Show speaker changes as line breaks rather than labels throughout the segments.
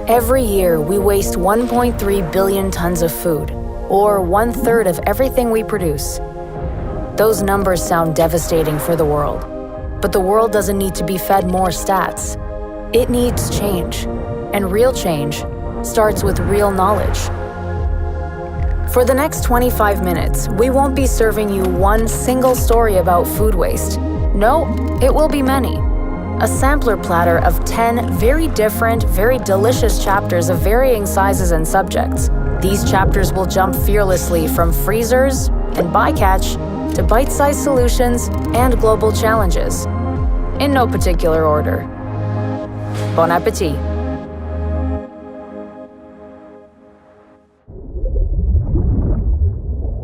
Every year, we waste 1.3 billion tons of food, or 1/3 of everything we produce. Those numbers sound devastating for the world, but the world doesn't need to be fed more stats. It needs change, and real change starts with real knowledge. For the next 25 minutes, we won't be serving you one single story about food waste. No, it will be many. A sampler platter of 10 very different, very delicious chapters of varying sizes and subjects. These chapters will jump fearlessly from freezers and bycatch to bite-sized solutions and global challenges. In no particular order. Bon appétit.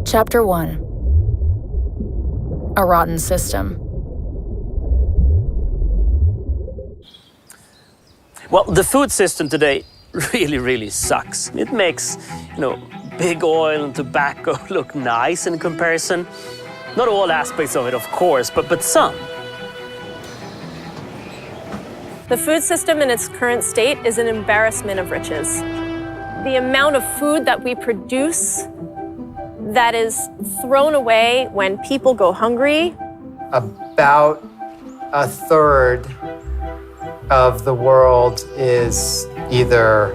Chapter 1. A rotten system.
Well, the food system today really sucks. It makes, big oil and tobacco look nice in comparison. Not all aspects of it, of course, but some.
The food system in its current state is an embarrassment of riches. The amount of food that we produce that is thrown away when people go hungry.
About 1/3 of the world is either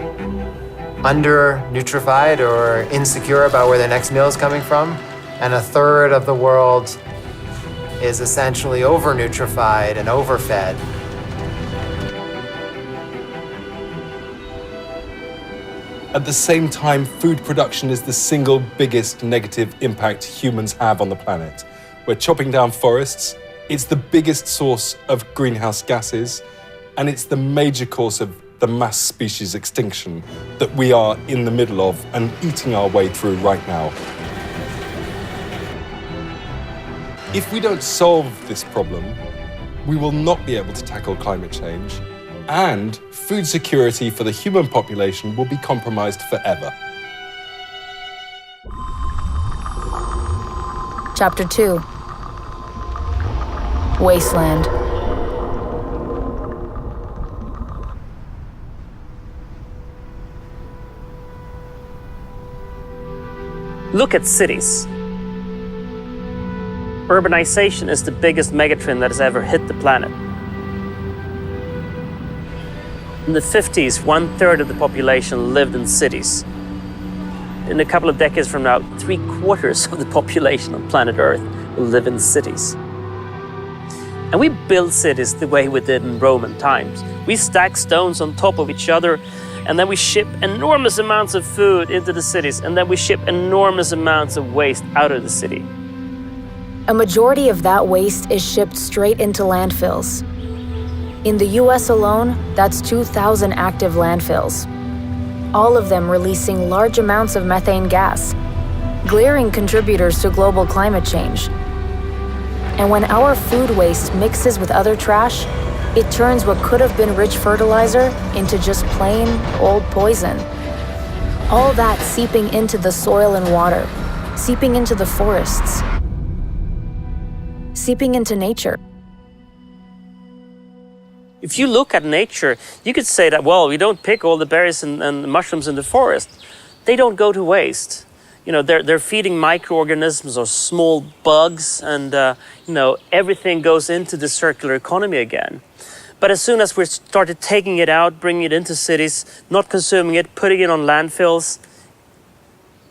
under-nutrified or insecure about where their next meal is coming from, and 1/3 of the world is essentially over-nutrified and overfed.
At the same time, food production is the single biggest negative impact humans have on the planet. We're chopping down forests, it's the biggest source of greenhouse gases, and it's the major cause of the mass species extinction that we are in the middle of and eating our way through right now. If we don't solve this problem, we will not be able to tackle climate change, and food security for the human population will be compromised forever.
Chapter 2. Wasteland.
Look at cities. Urbanization is the biggest megatrend that has ever hit the planet. In the 50s, 1/3 of the population lived in cities. In a couple of decades from now, 3/4 of the population on planet Earth will live in cities. And we build cities the way we did in Roman times. We stack stones on top of each other, and then we ship enormous amounts of food into the cities, and then we ship enormous amounts of waste out of the city.
A majority of that waste is shipped straight into landfills. In the US alone, that's 2,000 active landfills, all of them releasing large amounts of methane gas, glaring contributors to global climate change. And when our food waste mixes with other trash, it turns what could have been rich fertilizer into just plain old poison. All that seeping into the soil and water, seeping into the forests, seeping into nature.
If you look at nature, you could say that, well, we don't pick all the berries and the mushrooms in the forest. They don't go to waste. They're feeding microorganisms or small bugs, and everything goes into the circular economy again. But as soon as we started taking it out, bringing it into cities, not consuming it, putting it on landfills,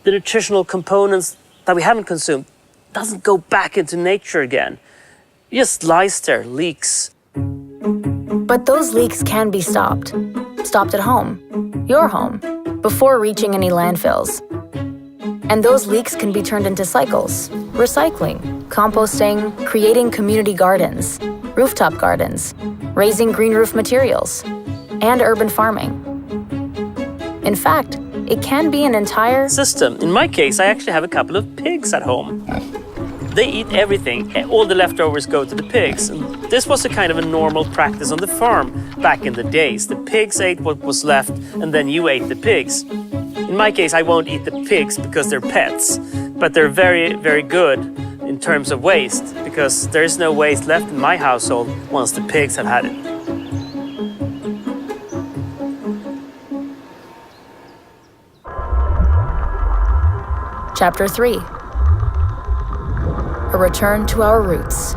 the nutritional components that we haven't consumed doesn't go back into nature again. It just lies there, leaks.
But those leaks can be stopped. Stopped at home, your home, before reaching any landfills. And those leaks can be turned into cycles, recycling, composting, creating community gardens, rooftop gardens, raising green roof materials, and urban farming. In fact, it can be an entire
system. In my case, I actually have a couple of pigs at home. They eat everything. All the leftovers go to the pigs. And this was a kind of a normal practice on the farm back in the days. The pigs ate what was left, and then you ate the pigs. In my case, I won't eat the pigs because they're pets, but they're very good in terms of waste, because there is no waste left in my household once the pigs have had it.
Chapter 3. A return to our roots.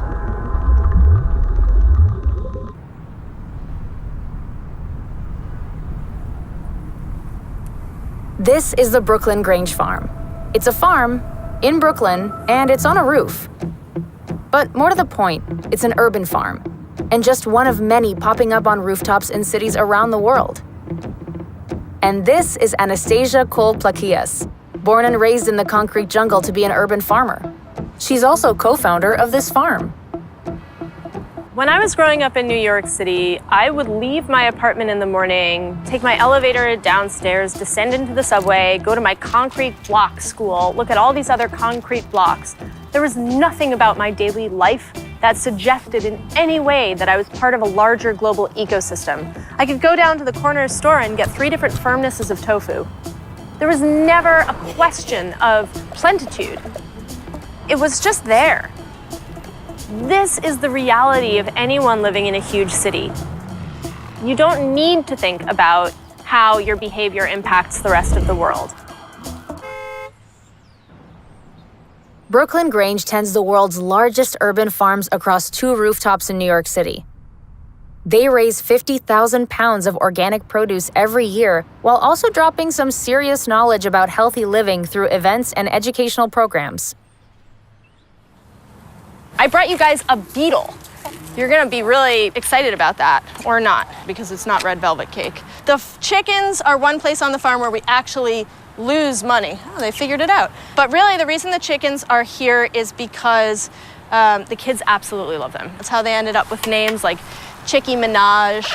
This is the Brooklyn Grange Farm. It's a farm in Brooklyn, and it's on a roof. But more to the point, it's an urban farm, and just one of many popping up on rooftops in cities around the world. And this is Anastasia Cole-Plakias, born and raised in the concrete jungle to be an urban farmer. She's also co-founder of this farm.
When I was growing up in New York City, I would leave my apartment in the morning, take my elevator downstairs, descend into the subway, go to my concrete block school, look at all these other concrete blocks. There was nothing about my daily life that suggested in any way that I was part of a larger global ecosystem. I could go down to the corner store and get 3 different firmnesses of tofu. There was never a question of plentitude. It was just there. This is the reality of anyone living in a huge city. You don't need to think about how your behavior impacts the rest of the world.
Brooklyn Grange tends the world's largest urban farms across 2 rooftops in New York City. They raise 50,000 pounds of organic produce every year, while also dropping some serious knowledge about healthy living through events and educational programs.
I brought you guys a beetle. You're gonna be really excited about that, or not, because it's not red velvet cake. The chickens are one place on the farm where we actually lose money. Oh, they figured it out. But really, the reason the chickens are here is because the kids absolutely love them. That's how they ended up with names like Chickie Minaj.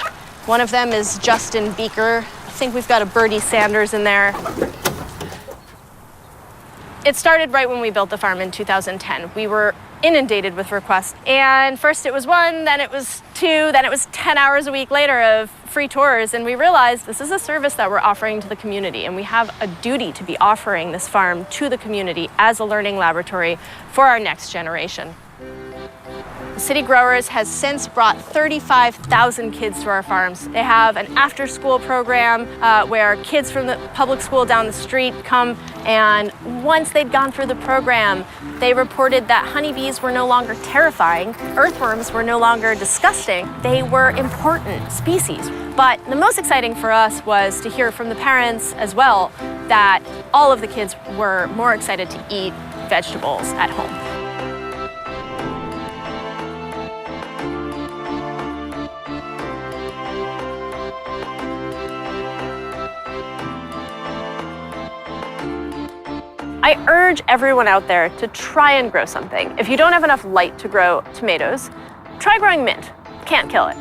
One of them is Justin Beaker. I think we've got a Birdie Sanders in there. It started right when we built the farm in 2010. We were inundated with requests. And first it was 1, then it was 2, then it was 10 hours a week later of free tours. And we realized this is a service that we're offering to the community. And we have a duty to be offering this farm to the community as a learning laboratory for our next generation. City Growers has since brought 35,000 kids to our farms. They have an after-school program where kids from the public school down the street come, and once they'd gone through the program, they reported that honeybees were no longer terrifying, earthworms were no longer disgusting, they were important species. But the most exciting for us was to hear from the parents as well that all of the kids were more excited to eat vegetables at home. I urge everyone out there to try and grow something. If you don't have enough light to grow tomatoes, try growing mint. Can't kill it.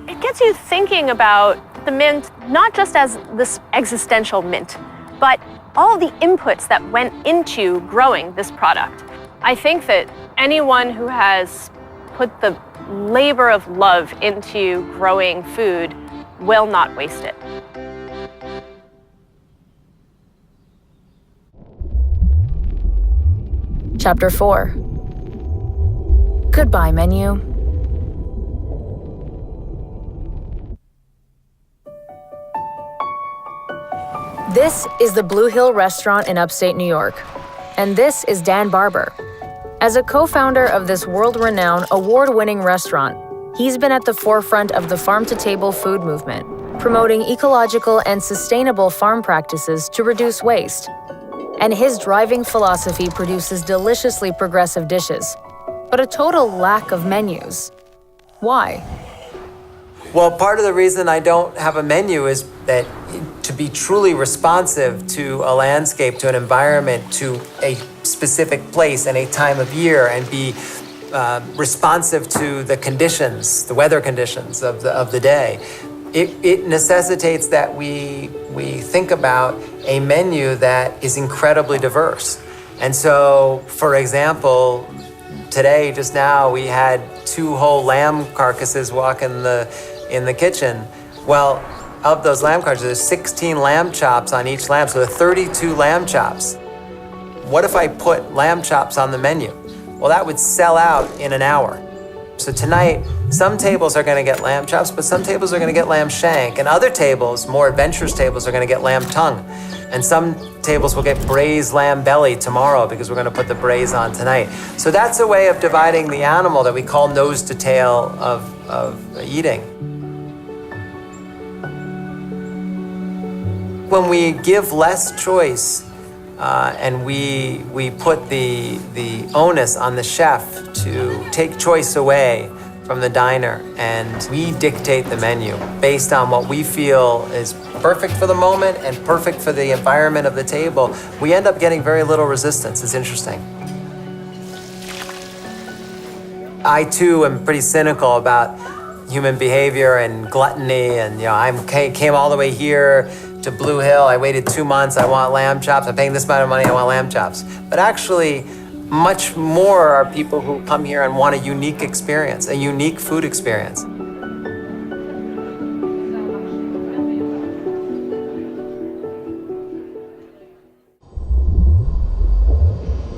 It gets you thinking about the mint not just as this existential mint, but all the inputs that went into growing this product. I think that anyone who has put the labor of love into growing food will not waste it.
Chapter 4. Goodbye, menu. This is the Blue Hill Restaurant in upstate New York, and this is Dan Barber. As a co-founder of this world-renowned, award-winning restaurant, he's been at the forefront of the farm-to-table food movement, promoting ecological and sustainable farm practices to reduce waste. And his driving philosophy produces deliciously progressive dishes, but a total lack of menus. Why?
Well, part of the reason I don't have a menu is that to be truly responsive to a landscape, to an environment, to a specific place and a time of year, and be responsive to the conditions, the weather conditions of the day, it necessitates that we think about a menu that is incredibly diverse. And so, for example, today, just now, we had 2 whole lamb carcasses walk in the kitchen. Well, of those lamb carcasses, there's 16 lamb chops on each lamb, so there are 32 lamb chops. What if I put lamb chops on the menu? Well, that would sell out in an hour. So tonight, some tables are going to get lamb chops, but some tables are going to get lamb shank. And other tables, more adventurous tables, are going to get lamb tongue. And some tables will get braised lamb belly tomorrow because we're going to put the braise on tonight. So that's a way of dividing the animal that we call nose to tail of eating. When we give less choice and we put the onus on the chef to take choice away from the diner, and we dictate the menu based on what we feel is perfect for the moment and perfect for the environment of the table, we end up getting very little resistance. It's interesting. I too am pretty cynical about human behavior and gluttony, and I came all the way here to Blue Hill. I waited 2 months. I want lamb chops. I'm paying this amount of money. I want lamb chops. But actually, much more are people who come here and want a unique experience, a unique food experience.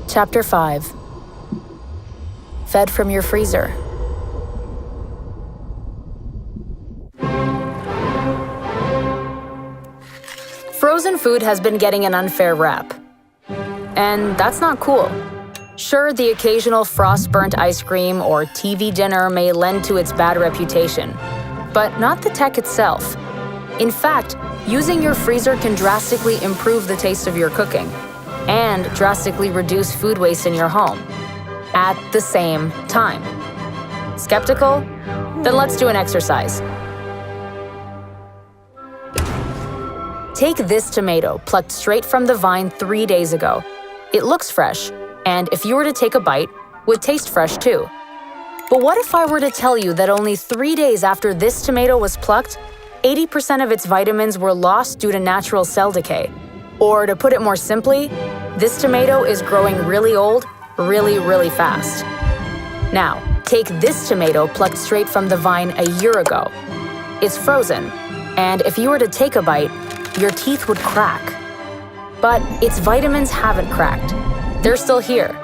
Chapter 5. Fed from your freezer. Frozen food has been getting an unfair rap. And that's not cool. Sure, the occasional frost-burnt ice cream or TV dinner may lend to its bad reputation, but not the tech itself. In fact, using your freezer can drastically improve the taste of your cooking and drastically reduce food waste in your home at the same time. Skeptical? Then let's do an exercise. Take this tomato plucked straight from the vine 3 days ago. It looks fresh, and if you were to take a bite, would taste fresh too. But what if I were to tell you that only 3 days after this tomato was plucked, 80% of its vitamins were lost due to natural cell decay? Or to put it more simply, this tomato is growing really old, really fast. Now, take this tomato plucked straight from the vine a year ago. It's frozen, and if you were to take a bite, your teeth would crack. But its vitamins haven't cracked. They're still here.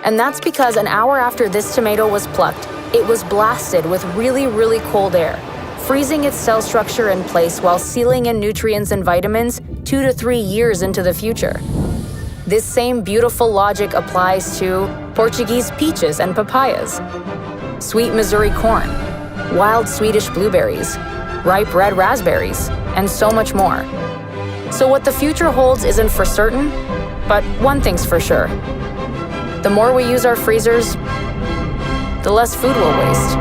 And that's because an hour after this tomato was plucked, it was blasted with really cold air, freezing its cell structure in place while sealing in nutrients and vitamins 2 to 3 years into the future. This same beautiful logic applies to Portuguese peaches and papayas, sweet Missouri corn, wild Swedish blueberries, ripe red raspberries, and so much more. So what the future holds isn't for certain, but one thing's for sure. The more we use our freezers, the less food we'll waste.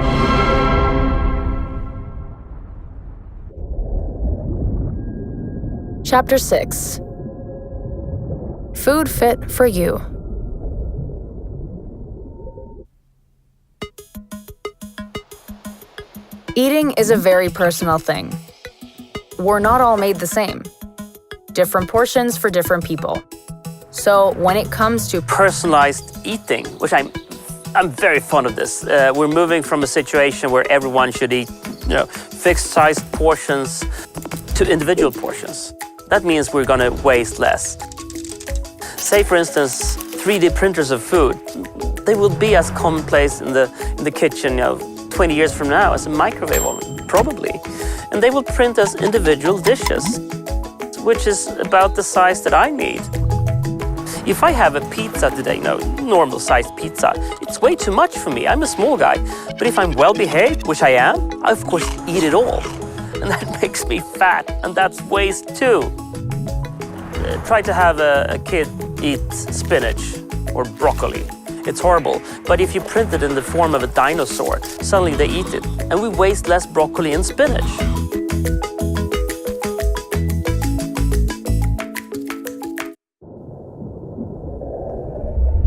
Chapter 6. Food fit for you. Eating is a very personal thing. We're not all made the same. Different portions for different people. So when it comes to
Personalized eating, which I'm very fond of this. We're moving from a situation where everyone should eat, fixed-sized portions to individual portions. That means we're going to waste less. Say, for instance, 3D printers of food. They will be as commonplace in the kitchen, 20 years from now as a microwave oven, probably. And they will print us individual dishes, which is about the size that I need. If I have a pizza today, normal sized pizza, it's way too much for me. I'm a small guy. But if I'm well behaved, which I am, I of course eat it all. And that makes me fat, and that's waste too. Try to have a kid eat spinach or broccoli. It's horrible. But if you print it in the form of a dinosaur, suddenly they eat it. And we waste less broccoli and spinach.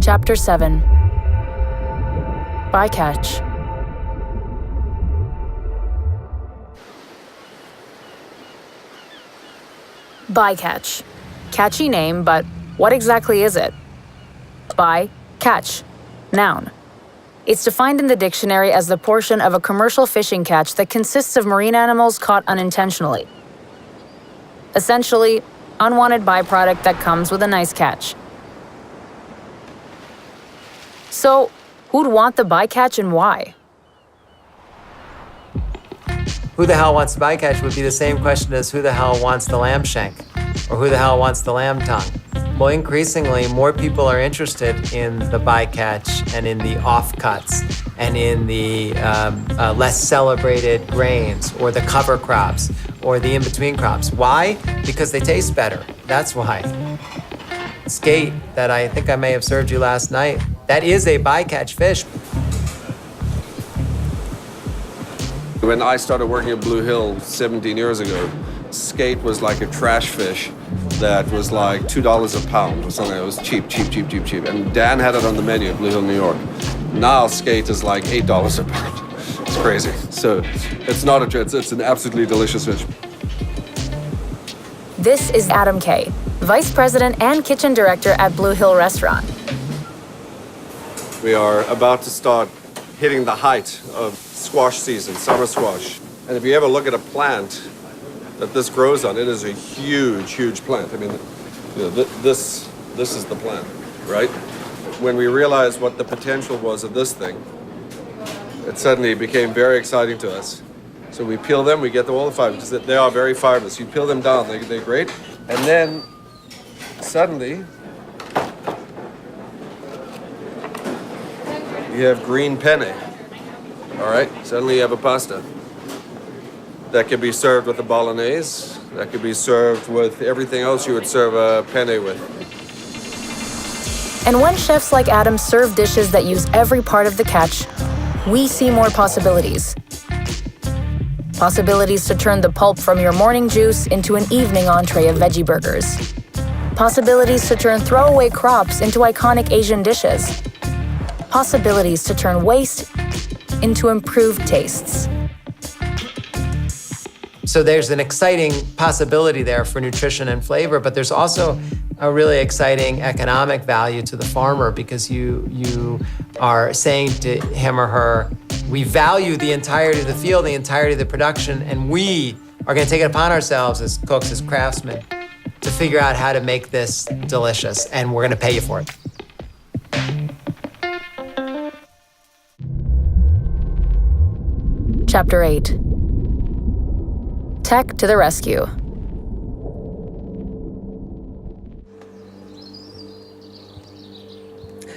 Chapter 7. Bycatch. Bycatch. Catchy name, but what exactly is it? By, catch, noun. It's defined in the dictionary as the portion of a commercial fishing catch that consists of marine animals caught unintentionally. Essentially, unwanted byproduct that comes with a nice catch. So, who'd want the bycatch and why?
who the hell wants the bycatch would be the same question as who the hell wants the lamb shank or who the hell wants the lamb tongue. Well, increasingly, more people are interested in the bycatch and in the offcuts and in the less celebrated grains or the cover crops or the in-between crops. Why? Because they taste better. That's why. Skate that I think I may have served you last night, that is a bycatch fish.
When I started working at Blue Hill 17 years ago, skate was like a trash fish that was like $2 a pound or something. It was cheap. And Dan had it on the menu at Blue Hill, New York. Now skate is like $8 a pound. It's crazy. So it's not it's an absolutely delicious fish.
This is Adam Kay, Vice President and Kitchen Director at Blue Hill Restaurant.
We are about to start hitting the height of squash season, summer squash. And if you ever look at a plant that this grows on, it is a huge plant. I mean, you know, this is the plant, right? When we realized what the potential was of this thing, it suddenly became very exciting to us. So we peel them, we get all the fiber, because they are very fibrous. You peel them down, they're great. And then suddenly, you have green penne. All right, suddenly you have a pasta that can be served with a bolognese, that could be served with everything else you would serve a penne with.
And when chefs like Adam serve dishes that use every part of the catch, we see more possibilities. Possibilities to turn the pulp from your morning juice into an evening entree of veggie burgers. Possibilities to turn throwaway crops into iconic Asian dishes. Possibilities to turn waste into improved tastes.
So there's an exciting possibility there for nutrition and flavor, but there's also a really exciting economic value to the farmer because you are saying to him or her, we value the entirety of the field, the entirety of the production, and we are going to take it upon ourselves as cooks, as craftsmen, to figure out how to make this delicious, and we're going to pay you for it.
Chapter 8. Tech to the rescue.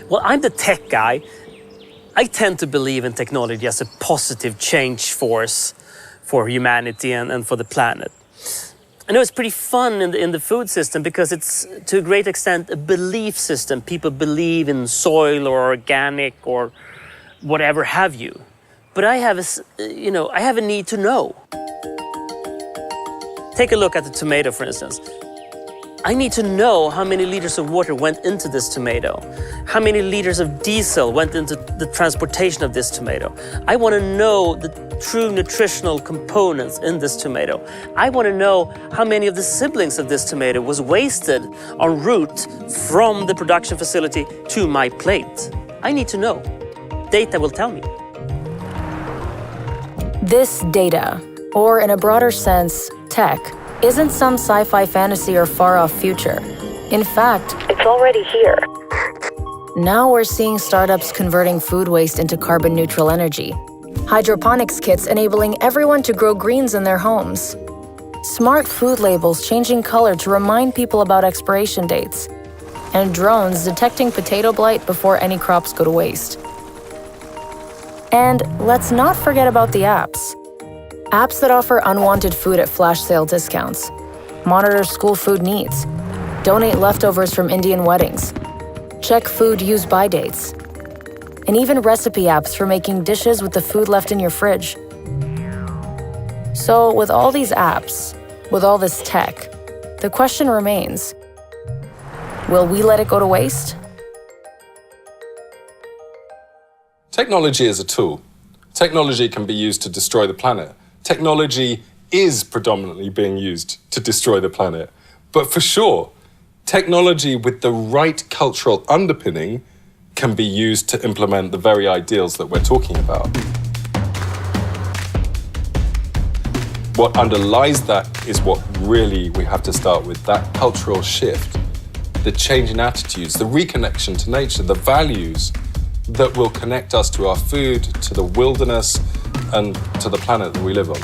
Well, I'm the tech guy. I tend to believe in technology as a positive change force for humanity and for the planet. I know it's pretty fun in the food system because it's, to a great extent, a belief system. People believe in soil or organic or whatever have you. But I have a need to know. Take a look at the tomato, for instance. I need to know how many liters of water went into this tomato, how many liters of diesel went into the transportation of this tomato. I want to know the true nutritional components in this tomato. I want to know how many of the siblings of this tomato was wasted en route from the production facility to my plate. I need to know. Data will tell me.
This data, or in a broader sense, tech, isn't some sci-fi fantasy or far-off future. In fact, it's already here. Now we're seeing startups converting food waste into carbon-neutral energy. Hydroponics kits enabling everyone to grow greens in their homes. Smart food labels changing color to remind people about expiration dates. And drones detecting potato blight before any crops go to waste. And let's not forget about the apps. Apps that offer unwanted food at flash sale discounts, monitor school food needs, donate leftovers from Indian weddings, check food use-by dates, and even recipe apps for making dishes with the food left in your fridge. So with all these apps, with all this tech, the question remains, will we let it go to waste?
Technology is a tool. Technology can be used to destroy the planet. Technology is predominantly being used to destroy the planet. But for sure, technology with the right cultural underpinning can be used to implement the very ideals that we're talking about. What underlies that is what really we have to start with, that cultural shift, the change in attitudes, the reconnection to nature, the values that will connect us to our food, to the wilderness, and to the planet that we live on.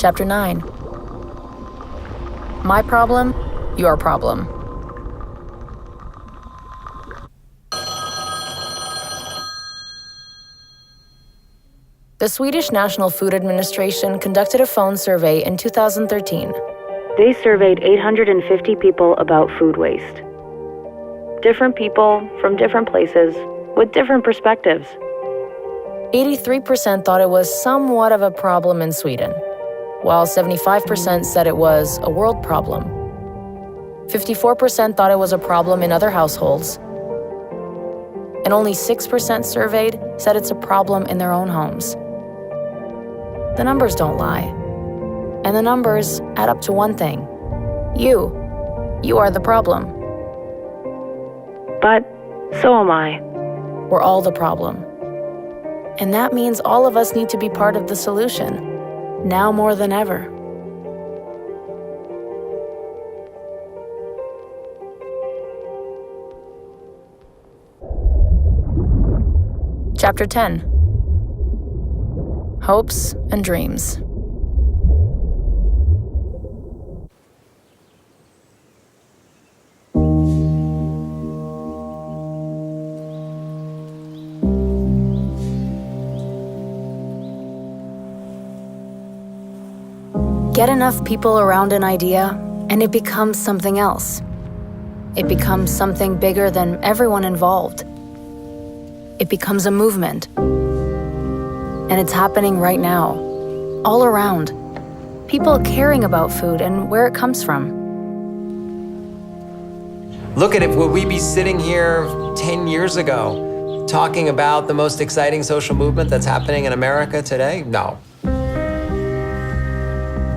Chapter 9. My problem, your problem. The Swedish National Food Administration conducted a phone survey in 2013. They surveyed 850 people about food waste. Different people from different places with different perspectives. 83% thought it was somewhat of a problem in Sweden, while 75% said it was a world problem. 54% thought it was a problem in other households, and only 6% surveyed said it's a problem in their own homes. The numbers don't lie, and the numbers add up to one thing. You are the problem. But so am I. We're all the problem. And that means all of us need to be part of the solution, now more than ever. Chapter 10. Hopes and Dreams. Get enough people around an idea, and it becomes something else. It becomes something bigger than everyone involved. It becomes a movement. And it's happening right now, all around. People caring about food and where it comes from.
Look at it, would we be sitting here 10 years ago talking about the most exciting social movement that's happening in America today? No.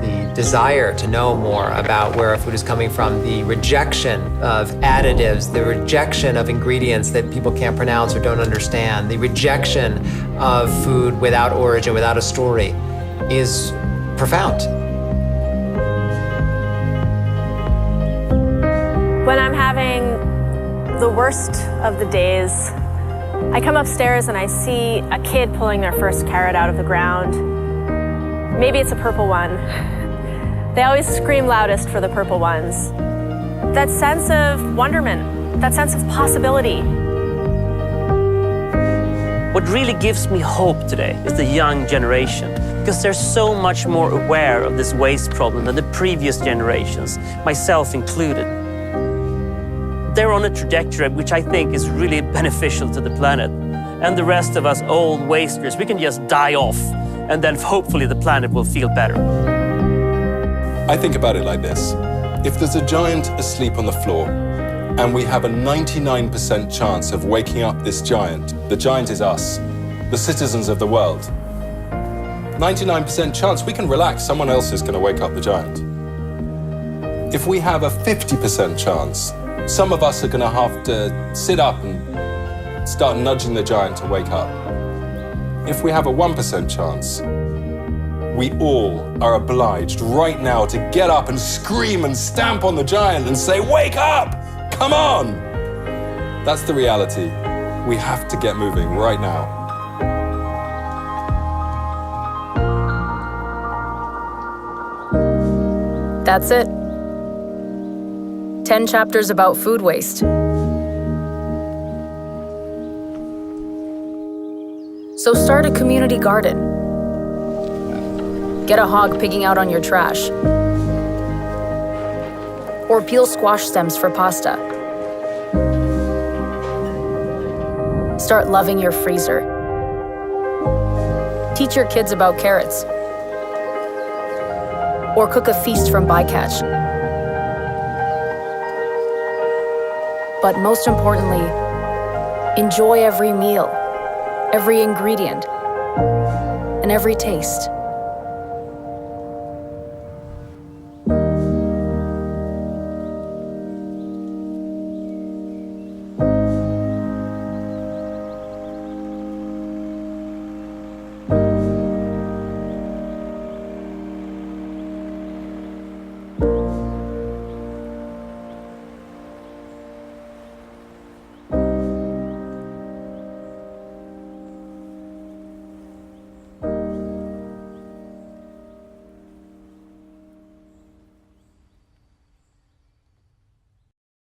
The desire to know more about where our food is coming from, the rejection of additives, the rejection of ingredients that people can't pronounce or don't understand, the rejection of food without origin, without a story, is profound.
When I'm having the worst of the days, I come upstairs and I see a kid pulling their first carrot out of the ground. Maybe it's a purple one. They always scream loudest for the purple ones. That sense of wonderment, that sense of possibility.
What really gives me hope today is the young generation, because they're so much more aware of this waste problem than the previous generations, myself included. They're on a trajectory which I think is really beneficial to the planet. And the rest of us old wasters, we can just die off, and then hopefully the planet will feel better.
I think about it like this. If there's a giant asleep on the floor, and we have a 99% chance of waking up this giant, the giant is us, the citizens of the world. 99% chance we can relax, someone else is going to wake up the giant. If we have a 50% chance, some of us are going to have to sit up and start nudging the giant to wake up. If we have a 1% chance, we all are obliged right now to get up and scream and stamp on the giant and say, "Wake up! Come on!" That's the reality. We have to get moving right now.
That's it. 10 chapters about food waste. So start a community garden. Get a hog pigging out on your trash. Or peel squash stems for pasta. Start loving your freezer. Teach your kids about carrots. Or cook a feast from bycatch. But most importantly, enjoy every meal, every ingredient, and every taste.